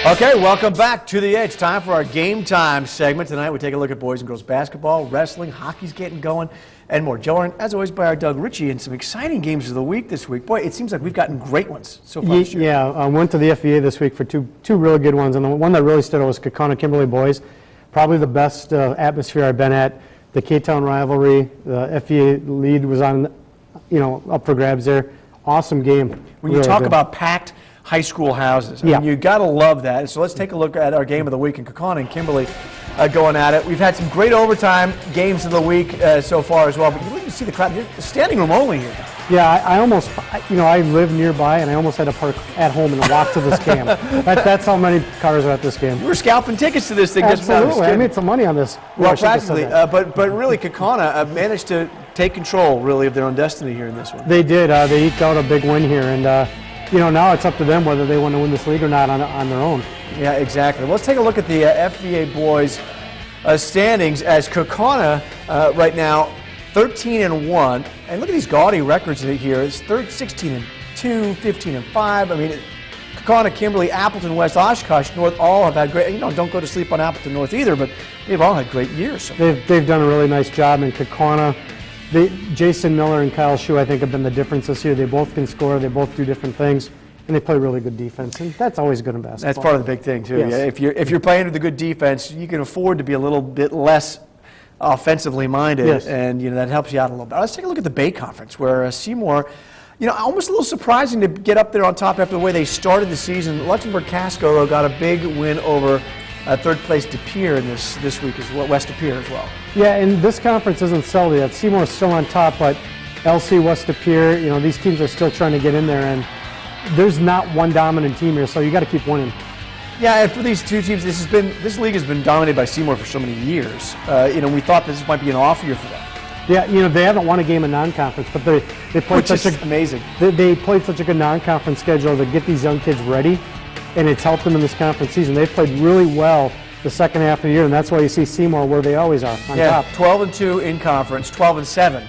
Okay, welcome back to the Edge. Time for our Game Time segment. Tonight we take a look at boys and girls basketball, wrestling, hockey's getting going, and more. Joined, as always, by our Doug Ritchie and some exciting games of the week this week. Boy, it seems like we've gotten great ones so far this year. Yeah, I went to the FVA this week for two really good ones, and the one that really stood out was Kaukauna-Kimberly boys. Probably the best atmosphere I've been at. The K-Town rivalry, the FVA lead was on, up for grabs there. Awesome game. When you talk about packed high school houses, I mean, you got to love that. So let's take a look at our game of the week, and Kaukauna and Kimberly going at it. We've had some great overtime games of the week so far as well, but you see the crowd, the standing room only here. Yeah, I almost, I live nearby, and I almost had to park at home and walk to this game. That's how many cars are at this game. You were scalping tickets to this thing. Absolutely, I made some money on this. Well, practically, but really Kaukauna managed to take control, really, of their own destiny here in this one. They did. They eked out a big win here, and now it's up to them whether they want to win this league or not on their own. Yeah, exactly. Well, let's take a look at the FVA boys standings as Kaukauna right now 13-1, and look at these gaudy records here. It's 16-2, 15-5. I mean, Kaukauna, Kimberly, Appleton West, Oshkosh North all have had great. Don't go to sleep on Appleton North either, but they've all had great years. So they've done a really nice job in Kaukauna. Jason Miller and Kyle Shue, I think, have been the difference this year. They both can score. They both do different things, and they play really good defense. And that's always good in basketball. That's part of the big thing too. Yes. Yeah, if you're playing with the good defense, you can afford to be a little bit less offensively minded, yes. And that helps you out a little bit. Let's take a look at the Bay Conference, where Seymour, almost a little surprising to get up there on top after the way they started the season. Luxembourg-Casco got a big win over third place De Pere in this week as well, West De Pere as well. Yeah, and this conference isn't settled yet. Seymour's still on top, but LC, West De Pere, these teams are still trying to get in there, and there's not one dominant team here, so you got to keep winning. Yeah, and for these two teams, this league has been dominated by Seymour for so many years. We thought this might be an off year for them. Yeah, they haven't won a game in non-conference, but they played amazing. They played such a good non-conference schedule to get these young kids ready, and it's helped them in this conference season. They've played really well the second half of the year, and that's why you see Seymour where they always are on top. 12-2 in conference, 12-7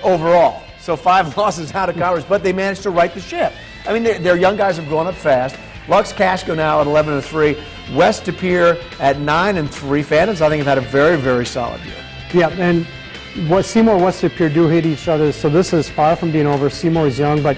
overall. So 5 losses out of conference, but they managed to right the ship. I mean, their young guys have grown up fast. Lux Casco now at 11-3, West De Pere at 9-3. Phantoms, I think, have had a very, very solid year. Yeah, and what Seymour and West De Pere do hate each other, so this is far from being over. Seymour is young, but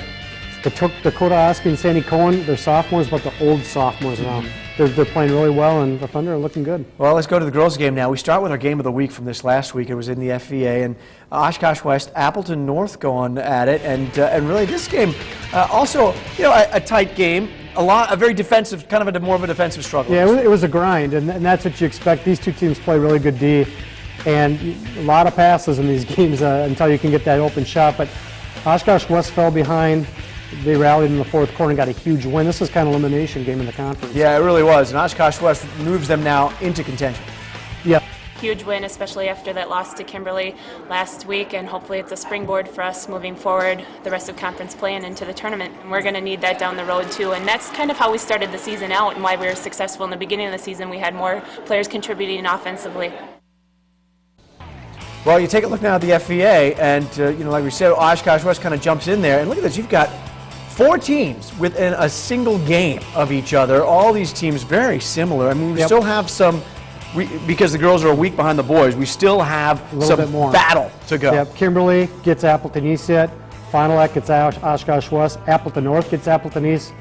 Dakota Oski and Sandy Cohen, they're sophomores, but the old sophomores now. They're playing really well, and the Thunder are looking good. Well, let's go to the girls' game now. We start with our game of the week from this last week. It was in the FVA, and Oshkosh West, Appleton North going at it, and really this game also, a tight game. A very defensive, kind of more of a defensive struggle. Yeah, it was a grind, and that's what you expect. These two teams play really good D, and a lot of passes in these games until you can get that open shot. But Oshkosh West fell behind. They rallied in the fourth quarter and got a huge win. This is kind of elimination game in the conference. Yeah, it really was. And Oshkosh West moves them now into contention. Yeah. Huge win, especially after that loss to Kimberly last week, and hopefully it's a springboard for us moving forward the rest of conference play and into the tournament. And we're going to need that down the road too, and that's kind of how we started the season out and why we were successful in the beginning of the season. We had more players contributing offensively. Well, you take a look now at the FVA, and like we said, Oshkosh West kind of jumps in there, and look at this. You've got 4 teams within a single game of each other. All these teams very similar. I mean, we still have some. Because the girls are a week behind the boys, we still have some battle to go. Yep. Kimberly gets Appleton East yet. Final Act gets Oshkosh West. Appleton North gets Appleton East.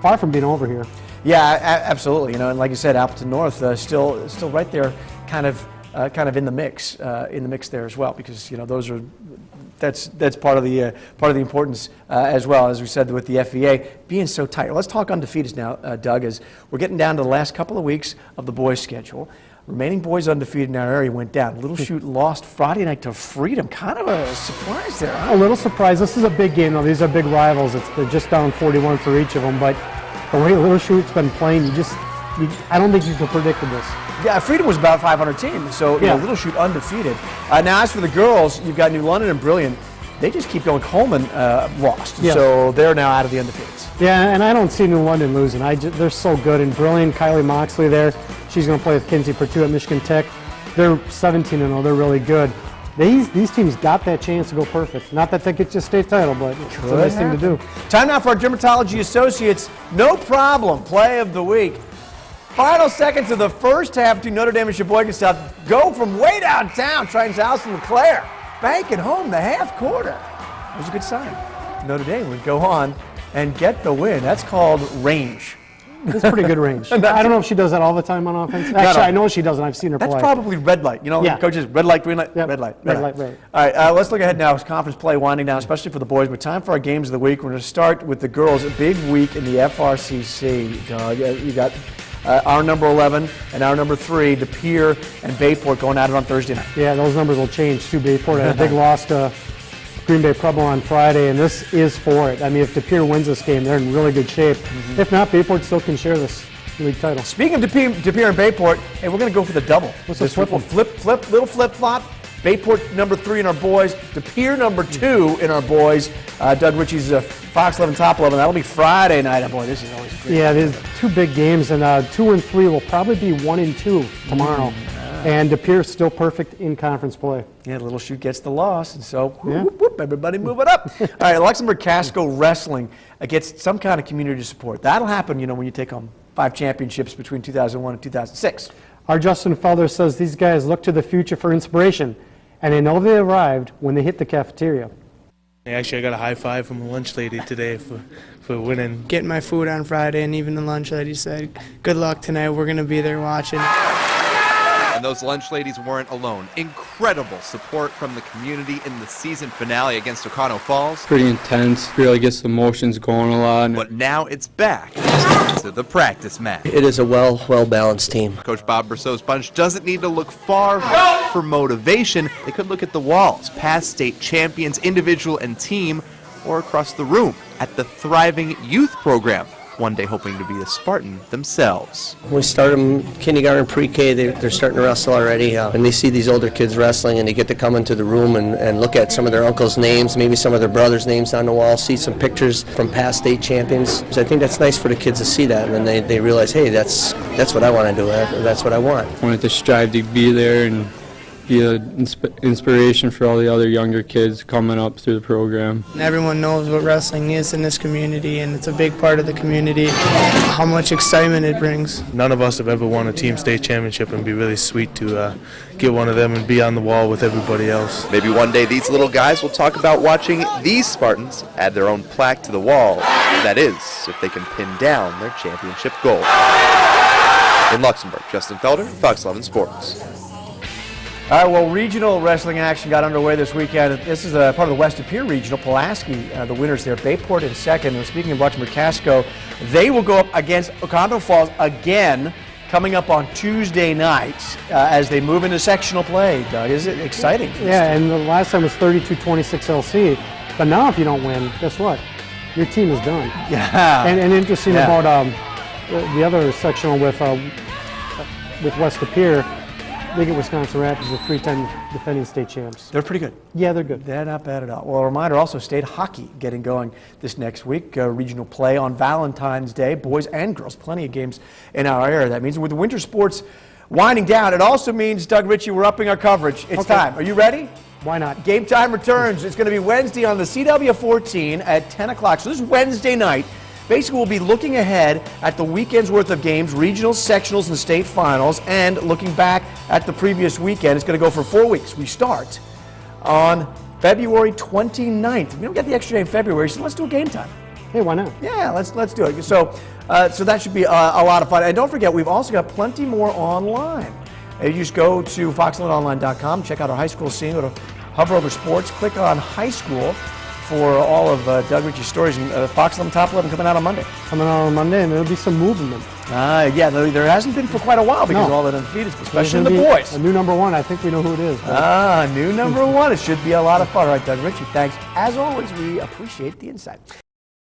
Far from being over here. Yeah, absolutely. And like you said, Appleton North still right there, kind of in the mix there as well. Because those are. That's part of the importance as well, as we said with the FVA being so tight. Let's talk undefeated now, Doug, as we're getting down to the last couple of weeks of the boys' schedule. Remaining boys undefeated in our area went down. Little Chute lost Friday night to Freedom. Kind of a surprise there, huh? A little surprise. This is a big game, though. These are big rivals. They're just down 41 for each of them. But the way Little Chute's been playing, I don't think you could have predicted this. Yeah, Freedom was about a 500 team, so Little Chute undefeated. Now, as for the girls, you've got New London and Brilliant. They just keep going. Coleman lost, so they're now out of the undefeateds. Yeah, and I don't see New London losing. They're so good and brilliant. Kylie Moxley there. She's going to play with Kinsey Pertut at Michigan Tech. They're 17-0. They're really good. These teams got that chance to go perfect. Not that they get you a state title, but it's a nice thing to do. Time now for our Dermatology Associates No Problem Play of the Week. Final seconds of the first half to Notre Dame and Sheboygan South go from way downtown. Triton's Allison LeClaire banking home the half quarter. It was a good sign. Notre Dame would go on and get the win. That's called range. It's pretty good range. I don't know if she does that all the time on offense. Actually, I know she doesn't. I've seen her play. That's probably red light. You know, Yeah. coaches, red light, green light, Yep. red light. Red light, right. All right, let's look ahead now. It's conference play winding down, especially for the boys. But time for our games of the week. We're going to start with the girls. A big week in the FRCC. You got our number 11 and our number 3, De Pere and Bayport, going at it on Thursday night. Yeah, those numbers will change too. Bayport had a big loss to Green Bay Pueblo on Friday, and this is for it. I mean, if De Pere wins this game, they're in really good shape. If not, Bayport still can share this league title. Speaking of De Pere and Bayport, hey, we're going to go for the double. What's this the week? We'll little flip-flop. Bayport number 3 in our boys, De Pere number 2 in our boys. Doug Ritchie's Fox 11 Top 11. That'll be Friday night. Oh, boy, this is always great. Yeah, there's 2 big games, and 2 and 3 will probably be 1 and 2 tomorrow. And De Pere still perfect in conference play. Yeah, little shoot gets the loss, and so whoop, whoop, everybody move it up. All right, Luxembourg Casco Wrestling gets some kind of community support. That'll happen, you know, when you take home 5 championships between 2001 and 2006. Our Justin Felder says these guys look to the future for inspiration, and they know they arrived when they hit the cafeteria. Actually, I got a high five from a lunch lady today for winning. Getting my food on Friday, and even the lunch lady said, good luck tonight, we're going to be there watching. And those lunch ladies weren't alone. Incredible support from the community in the season finale against Oconto Falls. Pretty intense, really gets the emotions going a lot. But now it's back to the practice mat. It is a well-balanced team. Coach Bob Brousseau's bunch doesn't need to look far for motivation. They could look at the walls, past state champions, individual and team, or across the room at the thriving youth program, one day hoping to be a Spartan themselves. We start them kindergarten, pre-K, they're starting to wrestle already. And they see these older kids wrestling, and they get to come into the room and look at some of their uncles' names, maybe some of their brothers' names on the wall, see some pictures from past state champions. So I think that's nice for the kids to see that, and then they realize, hey, that's what I want to do, that's what I want. I wanted to strive to be there and be an inspiration for all the other younger kids coming up through the program. Everyone knows what wrestling is in this community, and it's a big part of the community, how much excitement it brings. None of us have ever won a team state championship, and it'd be really sweet to get one of them and be on the wall with everybody else. Maybe one day these little guys will talk about watching these Spartans add their own plaque to the wall. That is, if they can pin down their championship goal. In Luxembourg, Justin Felder, Fox 11 Sports. All right, well, regional wrestling action got underway this weekend. This is part of the West De Pere Regional. Pulaski, the winners there. Bayport in second. And speaking of Luxembourg Casco, they will go up against Oconto Falls again coming up on Tuesday nights as they move into sectional play. Doug, is it exciting? Yeah, and the last time was 32-26 LC. But now if you don't win, guess what? Your team is done. Yeah. And interesting about the other sectional with West De Pere, they get Wisconsin Rapids, the 3-time defending state champs. They're pretty good. Yeah, they're good. They're not bad at all. Well, a reminder also, state hockey getting going this next week. Regional play on Valentine's Day, boys and girls. Plenty of games in our area. That means with the winter sports winding down, it also means, Doug Ritchie, we're upping our coverage. It's time. Are you ready? Why not? Game time returns. It's going to be Wednesday on the CW14 at 10 o'clock. So this is Wednesday night. Basically, we'll be looking ahead at the weekend's worth of games, regionals, sectionals, and state finals, and looking back at the previous weekend. It's going to go for 4 weeks. We start on February 29th. We don't get the extra day in February, so let's do a game time. Hey, why not? Yeah, let's do it. So that should be a lot of fun. And don't forget, we've also got plenty more online. You just go to fox11online.com, check out our high school scene, go to hover over sports, click on high school for all of Doug Ritchie's stories, and Fox 11 Top 11 coming out on Monday. Coming out on Monday, and there'll be some movement. Yeah, there hasn't been for quite a while because of all that undefeated, especially in the boys. A new number 1, I think we know who it is. New number 1. It should be a lot of fun. All right, Doug Ritchie, thanks. As always, we appreciate the insight.